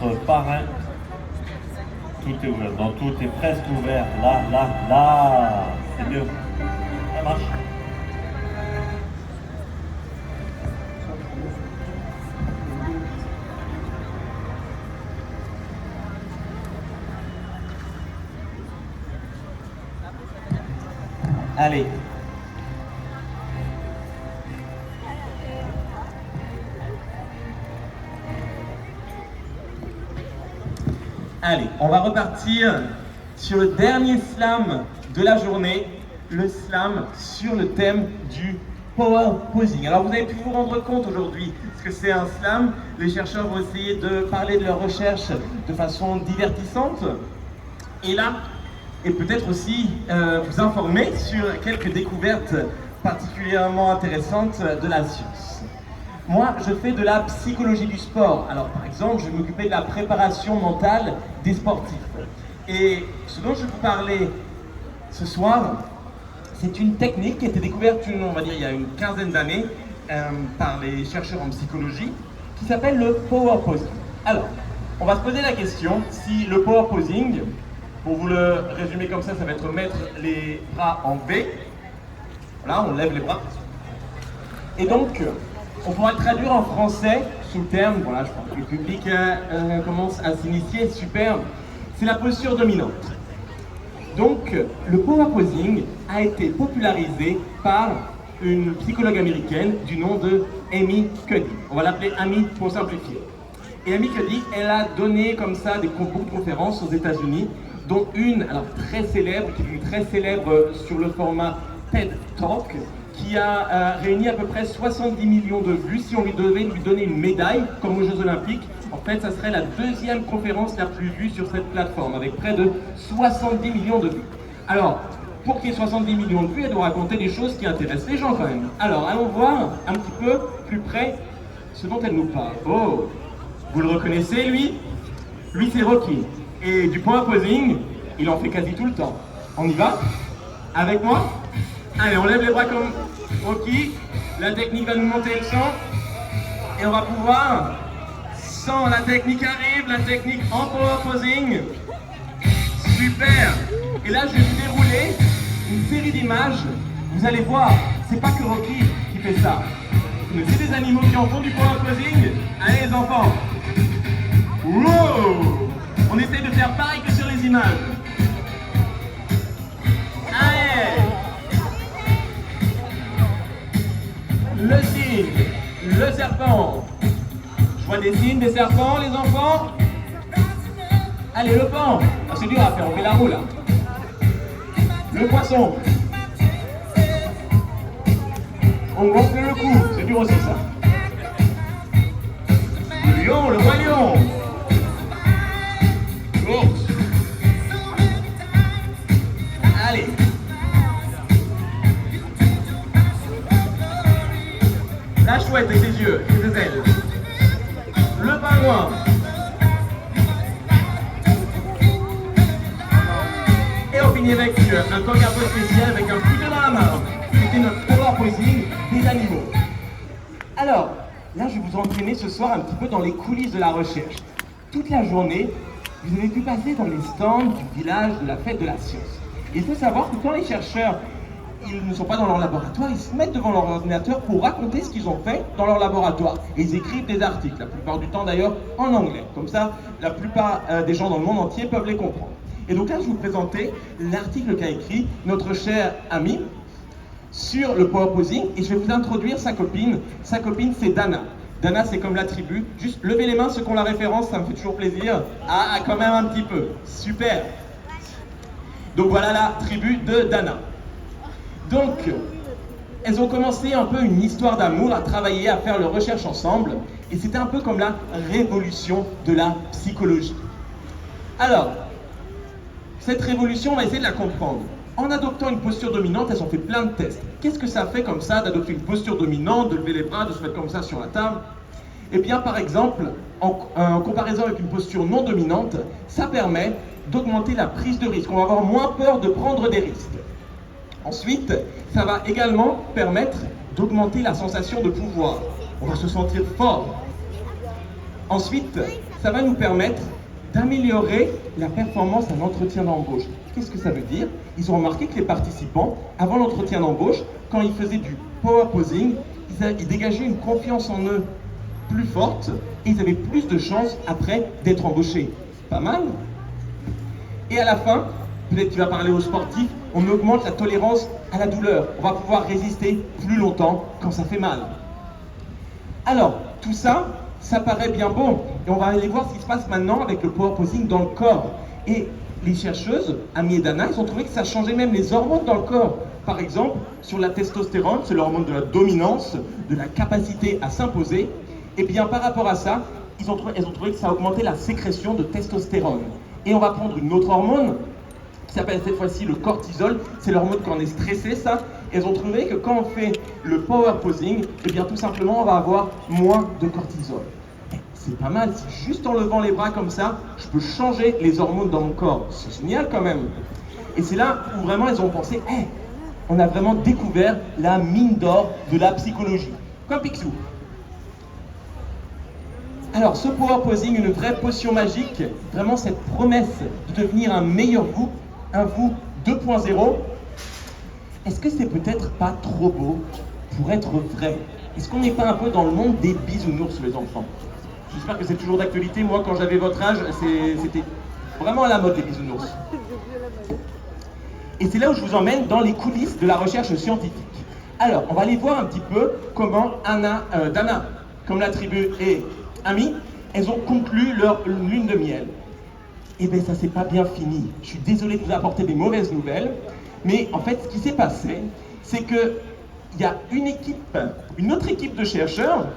notre parrain. Tout est ouvert, non, tout est presque ouvert. Là, là, là, c'est mieux. Ça marche. Allez. Allez, on va repartir sur le dernier slam de la journée, le slam sur le thème du power posing. Alors vous avez pu vous rendre compte aujourd'hui que c'est un slam. Les chercheurs vont essayer de parler de leurs recherches de façon divertissante. Et là, et peut-être aussi vous informer sur quelques découvertes particulièrement intéressantes de la science. Moi, je fais de la psychologie du sport. Alors, par exemple, je vais m'occuper de la préparation mentale des sportifs. Et ce dont je vais vous parler ce soir, c'est une technique qui a été découverte, on va dire, il y a une quinzaine d'années par les chercheurs en psychologie, qui s'appelle le power posing. Alors, on va se poser la question si le power posing, pour vous le résumer comme ça va être mettre les bras en V. Voilà, on lève les bras. Et donc, on pourra le traduire en français sous le terme, voilà, je pense que le public commence à s'initier, super, c'est la posture dominante. Donc, le power posing a été popularisé par une psychologue américaine du nom de Amy Cuddy. On va l'appeler Amy pour simplifier. Et Amy Cuddy, elle a donné comme ça beaucoup de conférences aux États-Unis, dont une, alors très célèbre, qui est devenue très célèbre sur le format TED Talk, qui a réuni à peu près 70 millions de vues. Si on lui devait lui donner une médaille, comme aux Jeux Olympiques, en fait, ça serait la deuxième conférence la plus vue sur cette plateforme, avec près de 70 millions de vues. Alors, pour qu'il y ait 70 millions de vues, elle doit raconter des choses qui intéressent les gens quand même. Alors, allons voir un petit peu plus près ce dont elle nous parle. Oh, vous le reconnaissez, lui? Lui, c'est Rocky. Et du power posing, il en fait quasi tout le temps. On y va? Avec moi? Allez, on lève les bras comme Rocky. La technique va nous monter le sang. Et on va pouvoir, sans la technique arrive, la technique en power posing. Super. Et là, je vais vous dérouler une série d'images. Vous allez voir, c'est pas que Rocky qui fait ça. Mais c'est des animaux qui en font du power posing. Allez les enfants. Wow. On essaie de faire pareil que sur les images. Allez. Le cygne, le serpent. Je vois des cygnes, des serpents, les enfants. Allez, le pan. Ah, c'est dur à faire, on fait la roue là. Le poisson. On gonfle le cou, c'est dur aussi ça. Le lion, le roi lion. L'ours. Allez. La chouette avec ses yeux et ses ailes. Le pingouin. Et on finit avec un coq un peu spécial avec un couteau dans la main. C'était notre power posing des animaux. Alors, là je vais vous entraîner ce soir un petit peu dans les coulisses de la recherche. Toute la journée, vous avez pu passer dans les stands du village de la fête de la science. Il faut savoir que quand les chercheurs ils ne sont pas dans leur laboratoire, ils se mettent devant leur ordinateur pour raconter ce qu'ils ont fait dans leur laboratoire. Et ils écrivent des articles, la plupart du temps d'ailleurs en anglais. Comme ça, la plupart des gens dans le monde entier peuvent les comprendre. Et donc là, je vais vous présenter l'article qu'a écrit notre cher ami sur le power posing. Et je vais vous introduire sa copine. Sa copine, c'est Dana. Dana, c'est comme la tribu. Juste levez les mains ceux qui ont la référence, ça me fait toujours plaisir. Ah, quand même un petit peu. Super. Donc voilà la tribu de Dana. Donc, elles ont commencé un peu une histoire d'amour, à travailler, à faire leurs recherches ensemble. Et c'était un peu comme la révolution de la psychologie. Alors, cette révolution, on va essayer de la comprendre. En adoptant une posture dominante, elles ont fait plein de tests. Qu'est-ce que ça fait comme ça d'adopter une posture dominante, de lever les bras, de se mettre comme ça sur la table? Eh bien, par exemple, en comparaison avec une posture non dominante, ça permet d'augmenter la prise de risque. On va avoir moins peur de prendre des risques. Ensuite, ça va également permettre d'augmenter la sensation de pouvoir. On va se sentir fort. Ensuite, ça va nous permettre d'améliorer la performance à l'entretien d'embauche. Qu'est-ce que ça veut dire? Ils ont remarqué que les participants, avant l'entretien d'embauche, quand ils faisaient du power posing, ils dégageaient une confiance en eux plus forte et ils avaient plus de chances après d'être embauchés. Pas mal? Et à la fin, peut-être tu vas parler aux sportifs, on augmente la tolérance à la douleur. On va pouvoir résister plus longtemps quand ça fait mal. Alors, tout ça, ça paraît bien bon. Et on va aller voir ce qui se passe maintenant avec le power posing dans le corps. Et les chercheuses, Amy et Dana, ils ont trouvé que ça changeait même les hormones dans le corps. Par exemple, sur la testostérone, c'est l'hormone de la dominance, de la capacité à s'imposer. Et bien par rapport à ça, elles ont trouvé que ça augmentait la sécrétion de testostérone. Et on va prendre une autre hormone, qui s'appelle cette fois-ci le cortisol. C'est l'hormone quand on est stressé, ça. Et elles ont trouvé que quand on fait le power posing, eh bien tout simplement, on va avoir moins de cortisol. C'est pas mal, si juste en levant les bras comme ça, je peux changer les hormones dans mon corps. C'est génial quand même. Et c'est là où vraiment elles ont pensé, hey, on a vraiment découvert la mine d'or de la psychologie. Comme Picsou. Alors, ce power posing, une vraie potion magique, vraiment cette promesse de devenir un meilleur vous, un vous 2.0, est-ce que c'est peut-être pas trop beau pour être vrai? Est-ce qu'on n'est pas un peu dans le monde des bisounours, les enfants? J'espère que c'est toujours d'actualité. Moi, quand j'avais votre âge, c'était vraiment à la mode, les bisounours. Et c'est là où je vous emmène dans les coulisses de la recherche scientifique. Alors, on va aller voir un petit peu comment Dana, comme la tribu et Amy, elles ont conclu leur lune de miel. Eh bien, ça s'est pas bien fini. Je suis désolé de vous apporter des mauvaises nouvelles, mais en fait, ce qui s'est passé, c'est que il y a une autre équipe de chercheurs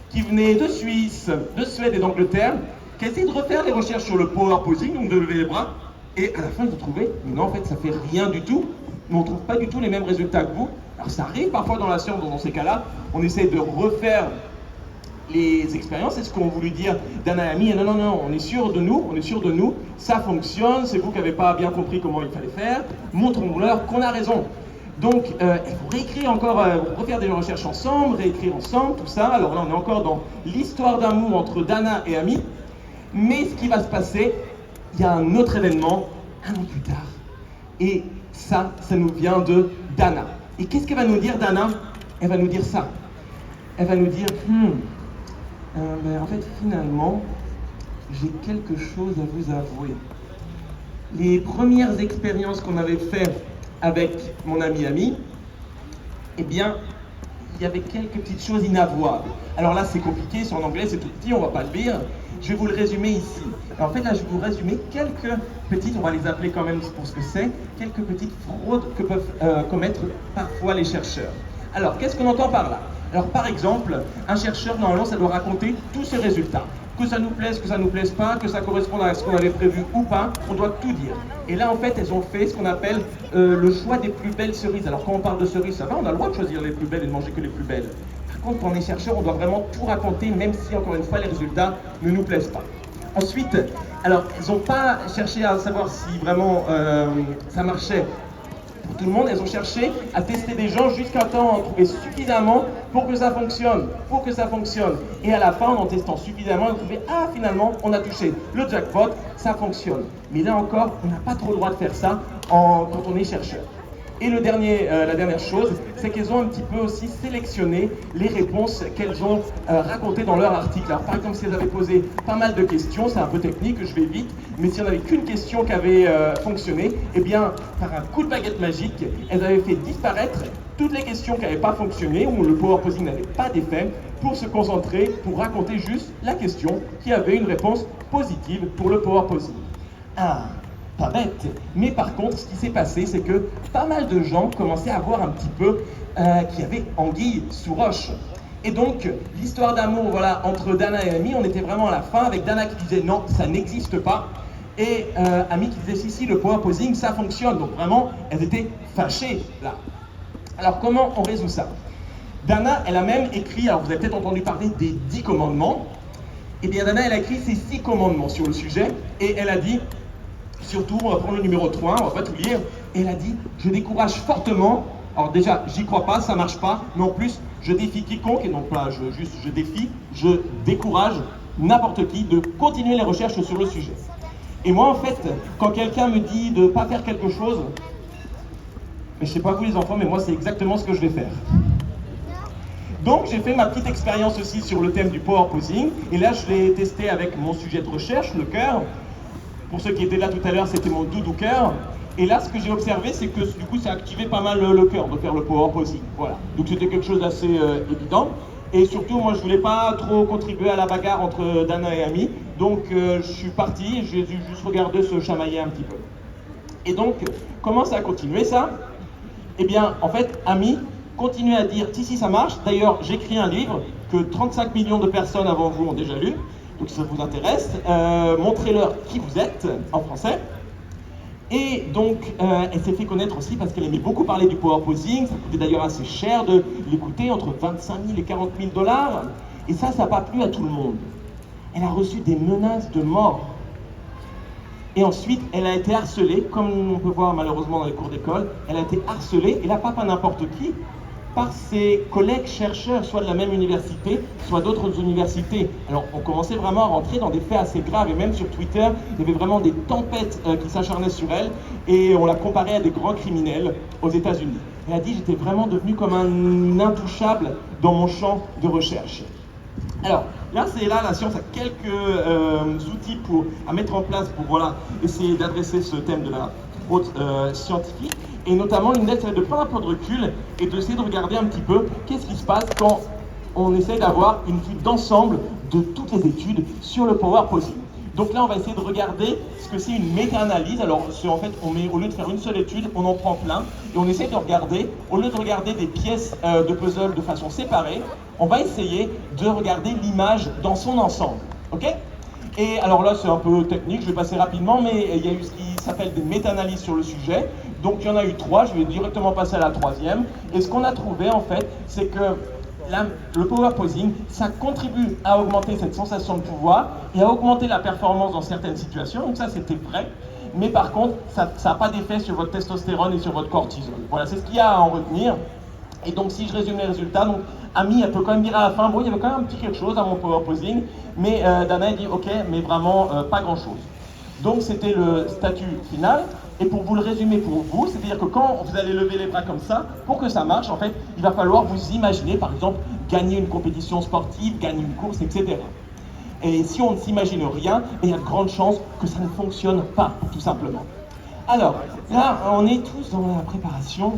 qui venaient de Suisse, de Suède et d'Angleterre, qui a essayé de refaire les recherches sur le power posing, donc de lever les bras, et à la fin, ils ont trouvé, mais non, en fait, ça fait rien du tout, mais on ne trouve pas du tout les mêmes résultats que vous. Alors, ça arrive parfois dans la science, dans ces cas-là, on essaie de refaire les expériences. C'est ce qu'ont voulu dire Dana et Amy. Et non, on est sûr de nous, ça fonctionne, c'est vous qui n'avez pas bien compris comment il fallait faire, montrons-leur qu'on a raison. Donc, il faut réécrire encore, refaire des recherches ensemble, réécrire ensemble, tout ça. Alors là, on est encore dans l'histoire d'amour entre Dana et Amy. Mais ce qui va se passer, il y a un autre événement, un an plus tard. Et ça nous vient de Dana. Et qu'est-ce qu'elle va nous dire, Dana? Elle va nous dire ça. Elle va nous dire, mais en fait, finalement, j'ai quelque chose à vous avouer. Les premières expériences qu'on avait faites avec mon ami Amy, eh bien, il y avait quelques petites choses inavouables. Alors là, c'est compliqué, c'est en anglais, c'est tout petit, on va pas le lire. Je vais vous le résumer ici. Alors, en fait, là, je vais vous résumer quelques petites, on va les appeler quand même pour ce que c'est, quelques petites fraudes que peuvent commettre parfois les chercheurs. Alors, qu'est-ce qu'on entend par là? Alors, par exemple, un chercheur, normalement, ça doit raconter tous ses résultats. Que ça nous plaise, que ça nous plaise pas, que ça corresponde à ce qu'on avait prévu ou pas, on doit tout dire. Et là, en fait, elles ont fait ce qu'on appelle le choix des plus belles cerises. Alors, quand on parle de cerises, ça va, on a le droit de choisir les plus belles et de manger que les plus belles. Par contre, quand on est chercheur, on doit vraiment tout raconter, même si, encore une fois, les résultats ne nous plaisent pas. Ensuite, alors, elles n'ont pas cherché à savoir si vraiment ça marchait pour tout le monde. Elles ont cherché à tester des gens jusqu'à temps en trouver suffisamment pour que ça fonctionne, Et à la fin, en testant suffisamment, elles ont trouvé, ah, finalement, on a touché le jackpot, ça fonctionne. Mais là encore, on n'a pas trop le droit de faire ça quand on est chercheur. Et la dernière chose, c'est qu'elles ont un petit peu aussi sélectionné les réponses qu'elles ont racontées dans leur article. Alors par exemple, si elles avaient posé pas mal de questions, c'est un peu technique, je vais vite, mais s'il n'y en avait qu'une question qui avait fonctionné, eh bien, par un coup de baguette magique, elles avaient fait disparaître toutes les questions qui n'avaient pas fonctionné, où le power posing n'avait pas d'effet, pour se concentrer, pour raconter juste la question qui avait une réponse positive pour le power posing. Ah, pas bête. Mais par contre, ce qui s'est passé, c'est que pas mal de gens commençaient à voir un petit peu qu'il y avait anguille sous roche. Et donc, l'histoire d'amour, voilà, entre Dana et Amy, on était vraiment à la fin, avec Dana qui disait non, ça n'existe pas, et Amy qui disait si, le power posing, ça fonctionne. Donc vraiment, elles étaient fâchées là. Alors comment on résout ça? Dana, elle a même écrit, alors vous avez peut-être entendu parler des 10 commandements. Eh bien, Dana, elle a écrit ces 6 commandements sur le sujet, et elle a dit, surtout, on va prendre le numéro 3, on va pas tout lire, et elle a dit, je décourage fortement, alors déjà, j'y crois pas, ça marche pas, mais en plus, je défie quiconque, et donc là, je défie, je décourage n'importe qui de continuer les recherches sur le sujet. Et moi, en fait, quand quelqu'un me dit de ne pas faire quelque chose, mais je sais pas vous les enfants, mais moi, c'est exactement ce que je vais faire. Donc, j'ai fait ma petite expérience aussi sur le thème du power posing. Et là, je l'ai testé avec mon sujet de recherche, le cœur. Pour ceux qui étaient là tout à l'heure, c'était mon doudou cœur. Et là, ce que j'ai observé, c'est que du coup, ça activait pas mal le cœur de faire le power posing. Voilà. Donc, c'était quelque chose d'assez évident. Et surtout, moi, je voulais pas trop contribuer à la bagarre entre Dana et Ami. Donc, je suis parti et j'ai dû juste regarder se chamailler un petit peu. Et donc, comment ça a continué, ça? Eh bien, en fait, Ami continuez à dire si ça marche. D'ailleurs, j'écris un livre que 35 millions de personnes avant vous ont déjà lu. Donc si ça vous intéresse, montrez-leur qui vous êtes en français. Et donc, elle s'est fait connaître aussi parce qu'elle aimait beaucoup parler du power posing. Ça coûtait d'ailleurs assez cher de l'écouter, entre 25 000 et 40 000 $. Et ça n'a pas plu à tout le monde. Elle a reçu des menaces de mort. Et ensuite, elle a été harcelée, comme on peut voir malheureusement dans les cours d'école. Elle a été harcelée, et là pas par n'importe qui, par ses collègues chercheurs, soit de la même université, soit d'autres universités. Alors, on commençait vraiment à rentrer dans des faits assez graves, et même sur Twitter, il y avait vraiment des tempêtes qui s'acharnaient sur elle, et on la comparait à des grands criminels aux États-Unis. Elle a dit, j'étais vraiment devenu comme un intouchable dans mon champ de recherche. Alors, là, la science a quelques outils à mettre en place pour essayer d'adresser ce thème de la fraude scientifique. Et notamment, l'une d'elles, c'est de prendre un peu de recul et d'essayer de regarder un petit peu qu'est-ce qui se passe quand on essaie d'avoir une vue d'ensemble de toutes les études sur le power posing. Donc là, on va essayer de regarder ce que c'est une méta-analyse. Alors, en fait, au lieu de faire une seule étude, on en prend plein et on essaie de regarder, au lieu de regarder des pièces de puzzle de façon séparée, on va essayer de regarder l'image dans son ensemble. Ok ? Et alors là, c'est un peu technique, je vais passer rapidement, mais il y a eu ce qui s'appelle des méta-analyses sur le sujet. Donc il y en a eu 3, je vais directement passer à la 3e. Et ce qu'on a trouvé en fait, c'est que le power posing, ça contribue à augmenter cette sensation de pouvoir et à augmenter la performance dans certaines situations. Donc ça, c'était vrai. Mais par contre, ça n'a pas d'effet sur votre testostérone et sur votre cortisol. Voilà, c'est ce qu'il y a à en retenir. Et donc, si je résume les résultats, donc Ami, elle peut quand même dire à la fin, bon, il y avait quand même un petit quelque chose à mon power posing, mais Dana, elle dit, ok, mais vraiment pas grand-chose. Donc, c'était le statut final. Et pour vous le résumer pour vous, c'est-à-dire que quand vous allez lever les bras comme ça, pour que ça marche, en fait, il va falloir vous imaginer, par exemple, gagner une compétition sportive, gagner une course, etc. Et si on ne s'imagine rien, il y a de grandes chances que ça ne fonctionne pas, tout simplement. Alors, là, on est tous dans la préparation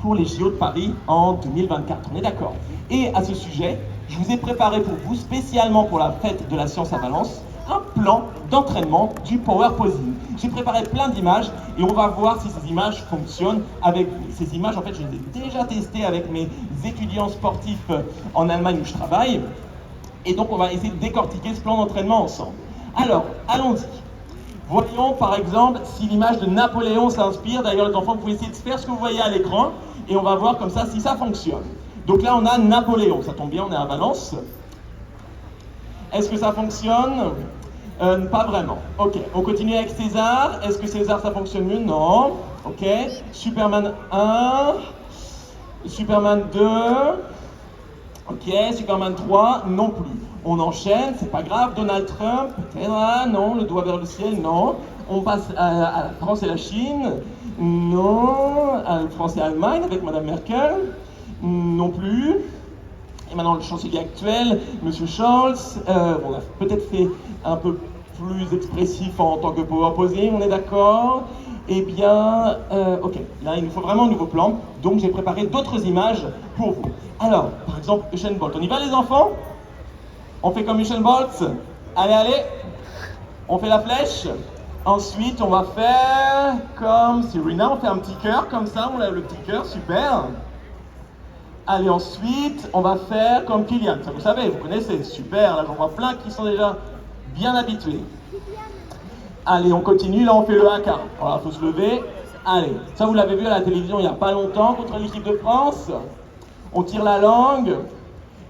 pour les JO de Paris en 2024, on est d'accord. Et à ce sujet, je vous ai préparé pour vous, spécialement pour la fête de la science à Valence, un plan d'entraînement du power posing. J'ai préparé plein d'images et on va voir si ces images fonctionnent avec vous. Ces images, en fait, je les ai déjà testées avec mes étudiants sportifs en Allemagne où je travaille. Et donc, on va essayer de décortiquer ce plan d'entraînement ensemble. Alors, allons-y. Voyons par exemple si l'image de Napoléon s'inspire. D'ailleurs, les enfants, vous pouvez essayer de faire ce que vous voyez à l'écran et on va voir comme ça si ça fonctionne. Donc là, on a Napoléon. Ça tombe bien, on est à Valence. Est-ce que ça fonctionne? Pas vraiment. Ok, on continue avec César. Est-ce que César, ça fonctionne mieux? Non. Ok. Superman 1. Superman 2. Ok, Superman 3, non plus. On enchaîne, c'est pas grave. Donald Trump, peut-être, ah, non, le doigt vers le ciel, non. On passe à la France et la Chine, non. À la France et l'Allemagne avec Madame Merkel, non plus. Et maintenant le chancelier actuel, Monsieur Scholz, on a peut-être fait un peu plus expressif en tant que power posing, on est d'accord? Eh bien, ok, là il nous faut vraiment un nouveau plan, donc j'ai préparé d'autres images pour vous. Alors, par exemple, Usain Bolt. On y va les enfants? On fait comme Usain Bolt? Allez, allez! On fait la flèche. Ensuite, on va faire comme Serena, on fait un petit cœur comme ça, on lève le petit cœur, super. Allez, ensuite, on va faire comme Kylian. Ça, vous savez, vous connaissez, super. Là, j'en vois plein qui sont déjà bien habitués. Allez, on continue. Là, on fait le haka. Voilà, il faut se lever. Allez, ça, vous l'avez vu à la télévision il n'y a pas longtemps contre l'équipe de France. On tire la langue.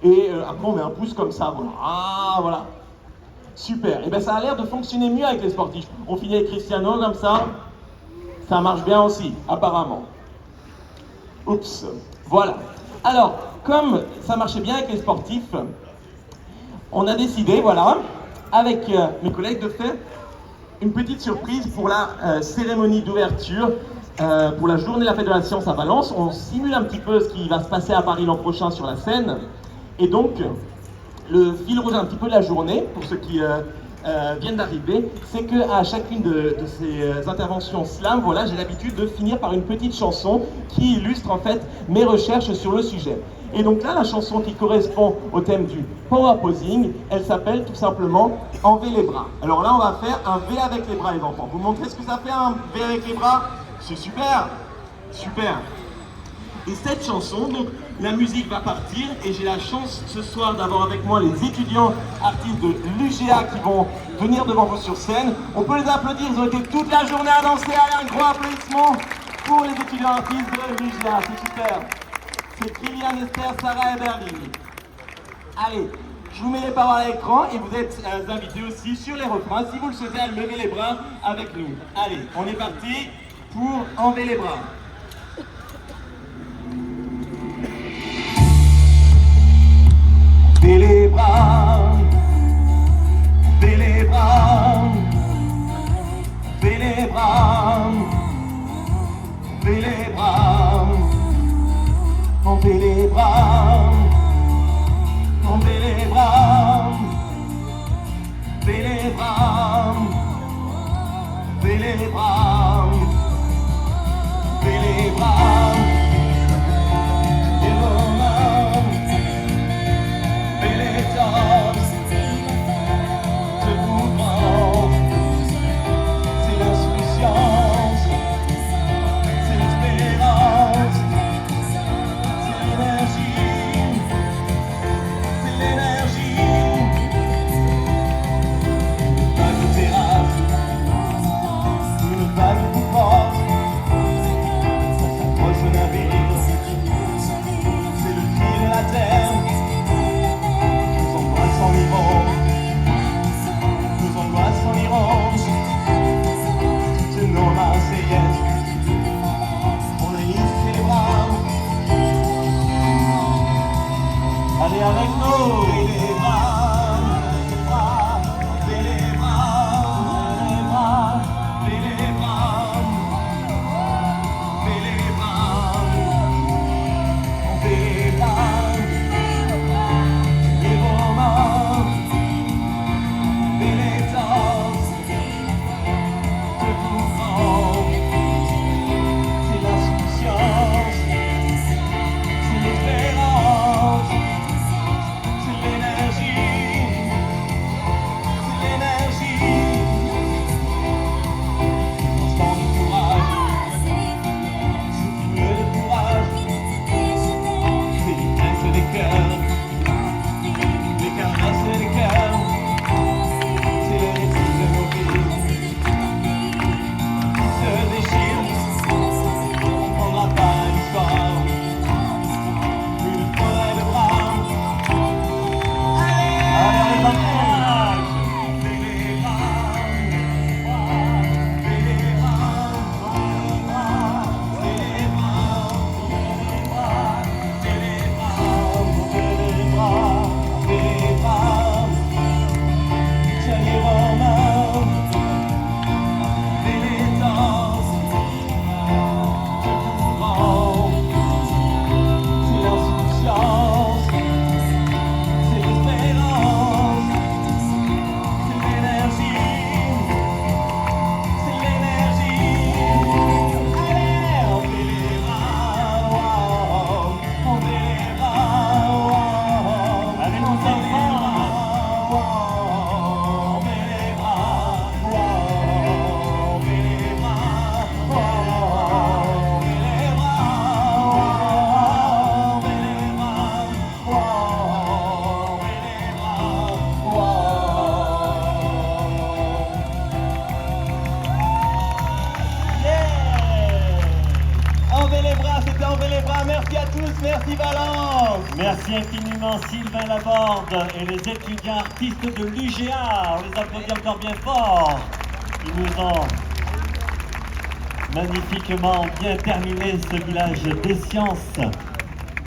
Et après, on met un pouce comme ça. Voilà. Ah, voilà. Super. Et bien, ça a l'air de fonctionner mieux avec les sportifs. On finit avec Cristiano comme ça. Ça marche bien aussi, apparemment. Oups. Voilà. Alors, comme ça marchait bien avec les sportifs, on a décidé, voilà, avec mes collègues, de faire une petite surprise pour la cérémonie d'ouverture, pour la journée de la fête de la science à Valence. On simule un petit peu ce qui va se passer à Paris l'an prochain sur la scène. Et donc, le fil rouge un petit peu de la journée, pour ceux qui viennent d'arriver, c'est qu'à chacune de ces interventions slam, voilà, j'ai l'habitude de finir par une petite chanson qui illustre en fait mes recherches sur le sujet. Et donc là, la chanson qui correspond au thème du power posing, elle s'appelle tout simplement « Enlever les bras ». Alors là, on va faire un V avec les bras, les enfants. Vous montrez ce que ça fait un V avec les bras? C'est super, super. Et cette chanson, donc la musique va partir et j'ai la chance ce soir d'avoir avec moi les étudiants artistes de l'UGA qui vont venir devant vous sur scène. On peut les applaudir, ils ont été toute la journée à danser. Allez, un gros applaudissement pour les étudiants artistes de l'UGA, c'est super. C'est Kylian, Esther, Sarah et Berlin. Allez, je vous mets les paroles à l'écran et vous êtes invités aussi sur les refrains si vous le souhaitez à lever les bras avec nous. Allez, on est parti pour enlever les bras. Levez les bras, levez les bras, levez les bras, levez les bras, levez les bras, levez les bras, levez les bras, levez les bras, levez les bras. Allez avec nous! Les bras, les bras, les bras, les bras, les bras, les bras, on fait les bras, les romans, les torses, de mouvement, c'est l'insouciance, c'est l'espérance. Merci à tous, merci Valence. Merci infiniment Sylvain Laborde et les étudiants artistes de l'UGA. On les applaudit encore bien fort. Ils nous ont magnifiquement bien terminé ce village des sciences.